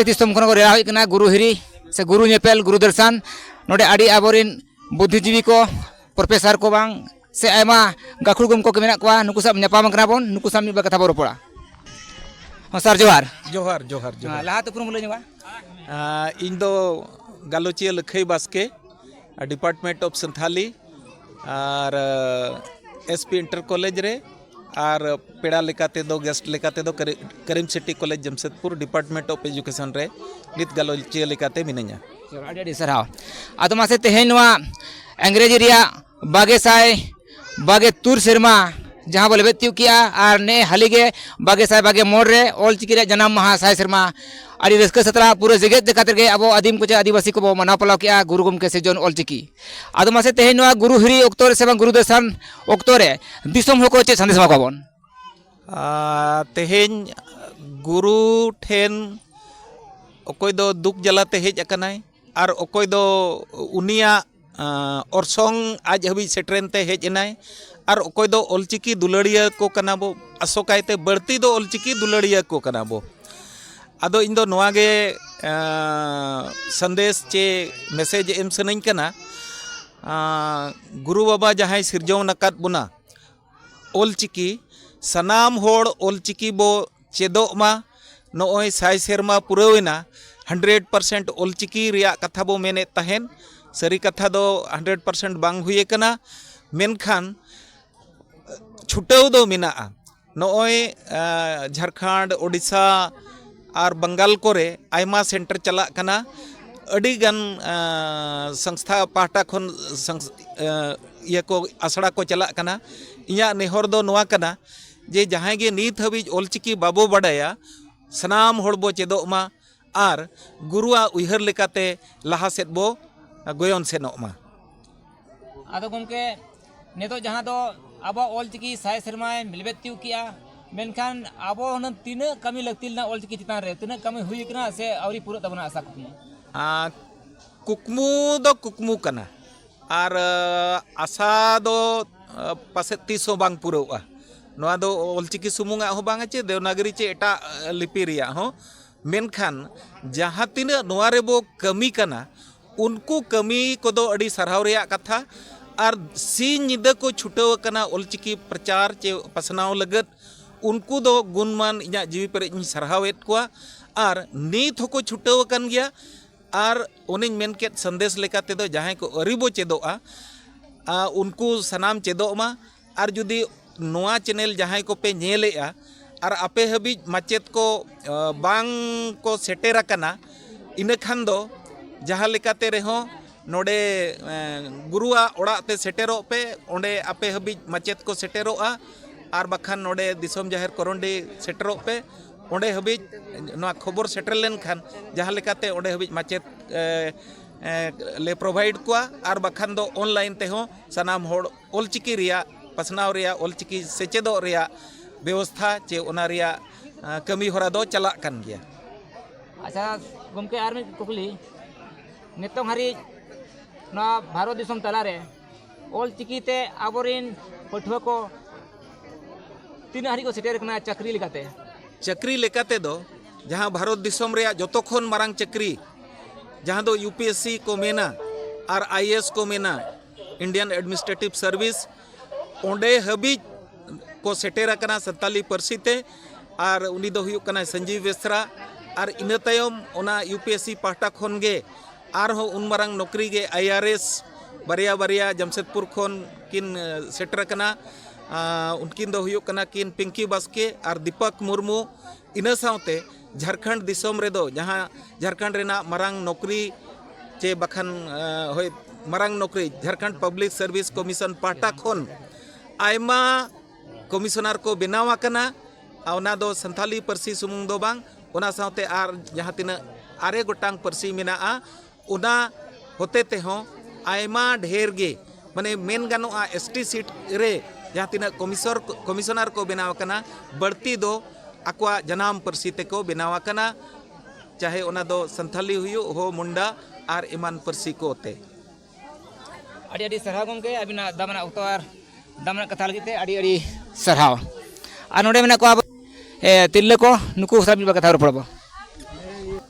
प्रत्येक दिसम खन को रेड़ा हुई कना गुरु हिरी से गुरु नेपेल गुरु दर्शन नोडे आड़ी आबोरिन बुद्धिजीवी को प्रोफेसर को बांग से आयमा गाखुड़ गम को मेना को नुकु सब नेपाम कना बोन नुकु सब मिबा कथा बो रोपड़ा सर जोहार जोहार जोहार जोहार लाहा तो पुरम लैबा इन दो गालोचिया लखई बास्के डिपार्टमेंट ऑफ संथाली और एसपी इंटर कॉलेज रे और पेड़ा लेकाते दो गेस्ट लेकाते दो Karim city college Jamshedpur department of education रे नित गालोचिया लेकाते मिनኛ आड़ी सरहाव आदो मासे तेहेन नवा अंग्रेजी रिया बागे साय बागे तुर शर्मा जहाँ बोले बेत्यु किया और ने हालीगे बागे साय बागे मोड़ रे ऑल चिकी रे जन्म माहा साय शर्मा आड़ी रस्क सतरा पूरे जगत खातिर के अब आदिम को आदिवासी को मना पलाव किया गुरु गमके से जोन ऑल चिकी आदो मासे तेहेन नवा गुरु हिरी ओक्तोरे से गुरु दर्शन ओक्तोरे दिसम होको चे संदेश माकोबन तेहेन गुरु ठेन ओकोय दो दुख जलाते हेज अकनाय और ओकोय दो उनिया ऑर्सोंग आज हबी सेट्रेनते हेज एनाय और ओकोय दो ऑलचिकी दुलड़िया को कनाबो असोकायते बढ़ती दो ऑलचिकी दुलड़िया को कनाबो आदो इन दो नोआगे संदेश चे मैसेज एम सनኝ कना गुरु बाबा जहां सिरजौ नकात बुना ऑलचिकी सनाम होड़ ऑलचिकी बो चेदो मा नोय साय सेरमा पुरवेना 100% ऑलचिकी रिया कथा बो मेने तहेन सरी कथा दो 100% बांग हुए कना मेनखान छुटाव दो मिना नोय झारखंड ओडिशा और बंगाल कोरे आयमा सेंटर चला कना अड़ी गन संस्था पाहटा खन ये को आसड़ा को चला कना इया नेहर दो नोआ कना जे जहां गे नीत हबी ऑलचिकी बाबो बडाया सनाम होड़बो चेदो मा और गुरुआ उहर लेकाते लाहा सेद बो गोयन सेनोमा आदो गमके नेतो जहां दो आबो ऑलचिकी साय शर्माय मिलबेत्यु किया मेनखान आबो हन तीन कमी लगतिल ना ऑलचिकी चितान रे तीन कमी हुई कना से आवरी पूरा तबना आशा कुकमु दो कुकमु कना और आशा दो पासे तीसो बांग पुरौआ नोआ दो ऑलचिकी सुमुंगा हो बांग चे देवनागरी चे एटा लिपि रिया हो मेनखान जहाँ तीन नोआ रे बो कमी कना उनको कमी को दो अड़ी सरहाव रिया कथा और सीन निदा को छुटाव कना ऑलचिकी प्रचार चे पसनाव लगत उनको दो गुणमान इना जीवी पर सरहावेत को और नीत होको छुटाव कन गया और उनिन मेनकेत संदेश लेकाते दो जहां को अरिबो चेदोआ उनको सनाम चेदोमा और जुदी नोआ चैनल जहां को पे नेलेआ और आपे हबी माचेत को बांग को सेटेरा कना इन खान दो जहाँ लेकाते रहो नोडे गुरुआ ओड़ा ते सेटेरो पे ओंडे आपे हबी माचेत को सेटेरोआ और बखान नोडे दिसोम जाहिर कोरोंडी सेटेरो पे ओंडे हबी नोआ खबर सेटर लेन खान जहाँ लेकाते ओंडे हबी माचेत ले प्रोवाइड कोआ और बखान दो ऑनलाइन ते हो सनाम होड़ ऑलचिकी रिया पसनाव रिया ऑलचिकी सेचेदो रिया व्यवस्था चे ओना रिया कमी होरा दो चला कन गया अच्छा गमके आर में कुकली नितों हरी ना भारत दिसम तलारे ऑलचिकी ते आबोरिन पठुआ को तीन हरी को सेटेर कना चक्री लेकाते दो जहां भारत दिसम रे जतो खन मारांग चक्री जहां दो यूपीएससी को मेना और आईएएस को मेना इंडियन एडमिनिस्ट्रेटिव सर्विस ओंडे हबी को सेटेरा कना संताली परसीते और उनी दो हुयुक कना संजीव बेसरा और इन तयम ओना यूपीएससी पाहटा खन गे और हो उन मारांग नौकरी गे आईआरएस बारिया बारिया जमशेदपुर खन किन सेटर कना उनकिन दो हुयुक कना किन पिंकी बास्के और दीपक मुर्मू इन सावते झारखंड दिसम रे दो जहां झारखंड रेना मारांग नौकरी चे बखान होय मारांग नौकरी झारखंड पब्लिक सर्विस कमीशन पाहटा खन आयमा कमिशनर को बनावा कना ओना दो संथाली परसी सुमुंग दो बांग ओना सावते आर जहां तिना आरे गोटांग परसी मेना ओना होते ते हो आयमा ढेर गे माने मेन गानोआ एसटी सीट रे जहां तिना कमिशनर को बनावा कना बढ़ती दो आकवा जनाम परसी ते को बनावा कना चाहे ओना दो संथाली हुयो हो मुंडा और इमान परसी को ते अड़ी अड़ी सरहा गमके अबिना दामना उतार दामना कथा लगिते अड़ी अड़ी सरहाव आ नोडे मेना को अब तिल्ले को नुकु सब कथा रोपड़बो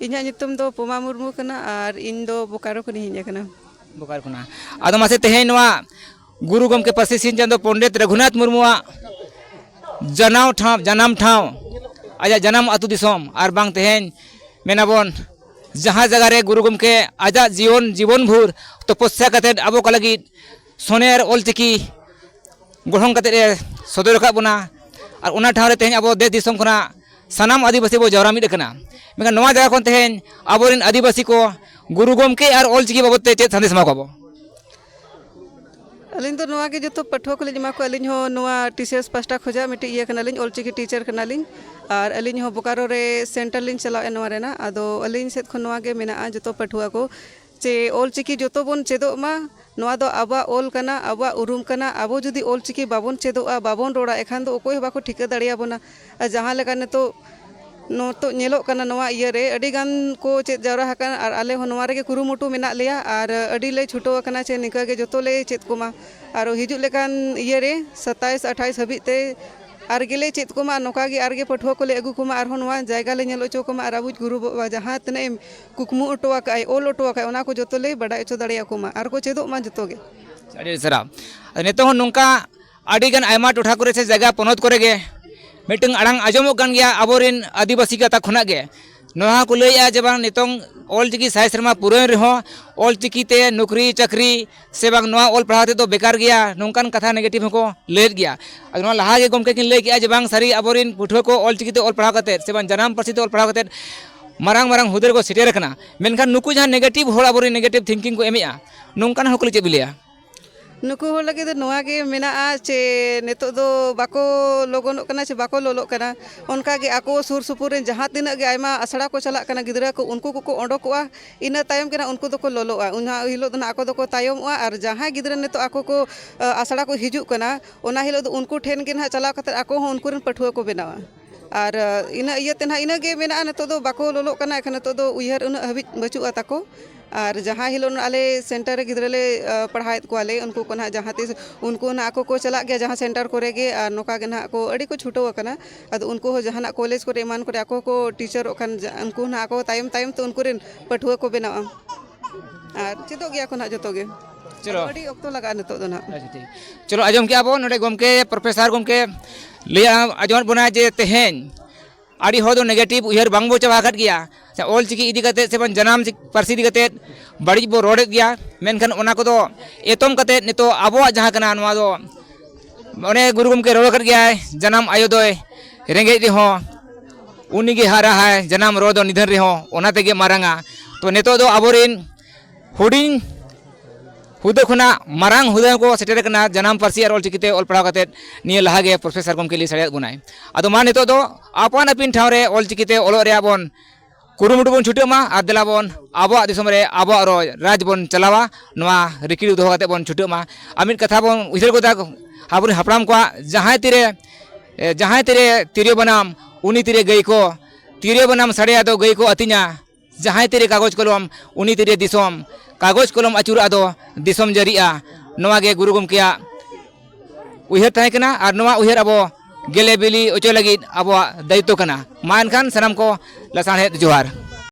ᱤᱧᱟᱹᱜ ᱧᱩᱛᱩᱢ ᱫᱚ ᱯᱚᱢᱟ ᱢᱩᱨᱢᱩ ᱠᱟᱱᱟ ᱟᱨ ᱤᱧ ᱫᱚ ᱵᱳᱠᱟᱨᱳ ᱠᱷᱚᱱᱤᱧ ᱦᱮᱡ ᱟᱠᱟᱱᱟ। ᱵᱳᱠᱟᱨᱳ ᱠᱷᱚᱱᱟᱜ ᱟᱫᱚ ᱢᱟᱥᱮ ᱛᱮᱦᱮᱧ ᱱᱚᱣᱟ गुरु गमके पासी सिंह चंदो पंडित रघुनाथ मुर्मुआ जनाम ठाव आजा जनाम अतु दिसोम आर बांग तेहेन मेनाबन जहाँ जगह रे गुरु गमके आजा जीवन भूर तपस्या कते आबो का लगी सोनेर ऑलचिकी गठन कते सदर रखा बना और उना ठाव रे तेहेन आबो देश दिसोम खना सानाम आदिवासी बो जवरा मिद कना मेखा नवा जगह खन तेहेन आबोरिन आदिवासी को गुरु गमके और ऑलचिकी बाबत ते चेत संदेश मा को अलिंग तो नवा के जो तो पठुआ को लिमा को अलिंग हो नवा टीचर्स पास्टा खोजा मिट्टी ये कना लिंग ऑलचिकी टीचर कना लिंग और अलिंग हो बोकारो रे सेंटर लिंग चलाओ नवा रेना आदो अलिंग सेत खन नवा के मेना जो तो पठुआ को चे ऑलचिकी जो तो बोन चेदो मा नवा दो आबा ऑल कना आबा उरुम कना आबो जुदी ऑलचिकी बाबोन चेदो बाबोन रोड़ा एखान दो ओकोय बाको ठिका दाड़िया बोना जहां लेका ने तो नो तो नेलो कना नवा इया रे अडी गान को चेत जावरा हकन और आले हो नवा रे के कुरुमुटु मेना लिया और अडी ले छुटो कना चे निका के जोतो ले चेत कोमा और हिजु लेकान इया रे 27 28 हबिते आर गेले चेत कोमा नोका गे आर गे पठुआ को ले अगु कोमा और नवा जायगा ले नेलो चो कोमा और अबु गुरु बाबा जहां तने कुकमु ओटोवा काय ओल ओटोवा काय ओना को जोतो ले बडाय चो दाड़िया कोमा और को चेदो मा जोतो गे अडी सरा नेतो हो नुंका अडी गान आयमा टोठा करे से जगह पनोत करे गे मिटिंग अड़ांग आजमो कान गया आबोरिन आदिवासी कथा खुना गे नोहा को लैया जे बांग नितोंग ऑलचिकी साय शर्मा पुरन रहो ऑलचिकी ते नौकरी चाकरी से बांग नोआ ऑल पढ़ाते तो बेकार गया नोंकान कथा नेगेटिव को लेट गया अगर नोआ लहा गे गमके किन लay किया जे बांग सारी आबोरिन पुठो को ऑलचिकी ते ऑल पढ़ा कते से बांग जनाम पार्सी ते ऑल पढ़ा कते मारांग मारांग हुदर को सिटेर कना मेनखान नुकु जहां नेगेटिव होड़ आबोरिन नेगेटिव थिंकिंग को एमिया नोंकान हकले चे बिलिया नुकु हो लगे तो नोआ के मेना चे नेतो दो बाको लोगोनों कना चे बाको लोलो कना उनका के आको सुर सुपुर जहाँ तीना गे आयमा आसड़ा को चला कना गिदरा को उनको को ओडोकवा इना तायम केना उनको दो को लोलोआ उना हिलो दो आको दो को तायमवा और जहाँ गिदरा नेतो आको को आसड़ा को हिजु कना उना हिलो दो उनको ठेन के ना चला कते आको हो उनको रन पठुआ को बनावा और इना इया तेना इना गे मेना नेतो दो बाको लोलो कना एखन नेतो दो उयहर उना हबि बचुआ ताको और जहाँ हिलो आले सेंटर रे गिदरा ले पढ़ाएत को आले उनको को ना जहाँ तीस उनको ना आको को चला गया जहाँ सेंटर करे गे और नोका के ना को अड़ी को छुटो कना अद उनको हो जहाँ ना कॉलेज को ईमान को आको को टीचर ओखन उनको ना आको तायम तायम तो उनको रेन पठुआ को बनावा और चिदो गया को ना जतो गे चलो अड़ी ओक्तो लगा नेतो दो ना चलो आजम के आबो नोडे गमके प्रोफेसर गमके लिया आजम बना जे तेहेन आड़ी हो दो नेगेटिव उहर बांगबो चाबाखत गया ऑलचिकी इदी कते से बन जनाम पार्सी इदी कते बड़ी बो रोड गया मेनखान ओना को दो एतम कते नितो आबो जहां कना नवा दो ओने गुरु गमके रोड कर गया है जनाम आयो दोय रेंगे दी हो उनी गे हारा है जनाम रो दो निधन रे हो ओना तेगे मारांगा तो नितो दो आबोरिन हुडिंग हुदा खुना मारांग हुदा को सेटेर कना जनाम पार्सी और ऑलचिकी ते ऑल पढ़ा कते निये लहागे प्रोफेसर गमके लिए सड़िया गुनाय आदो मा नितो दो आपन अपिन ठाव रे ऑलचिकी ते ऑलो रे आबन कुरुमुटु बन छुटे मा आर देला बन आबो दिसम रे आबो रो राज बन चलावा नवा रिकिड़ दोह कते बन छुटे मा आमिन कथा बन उइसर को दा हाबुन हापराम को जहां तिरे तिरियो बनाम उनी तिरे गई को तिरियो बनाम सड़िया दो गई को अतिना जहां तिरे कागज कलम उनी तिरे दिसम कागज कलम अचुरा दो दिसम जरिया नवा गे गुरु गमकेया उइहर ताहे कना आर नवा उइहर आबो गेले बिली ओचो लगी अब दायित्व कना मा एनखान सानाम को लसाणहेद जोहार।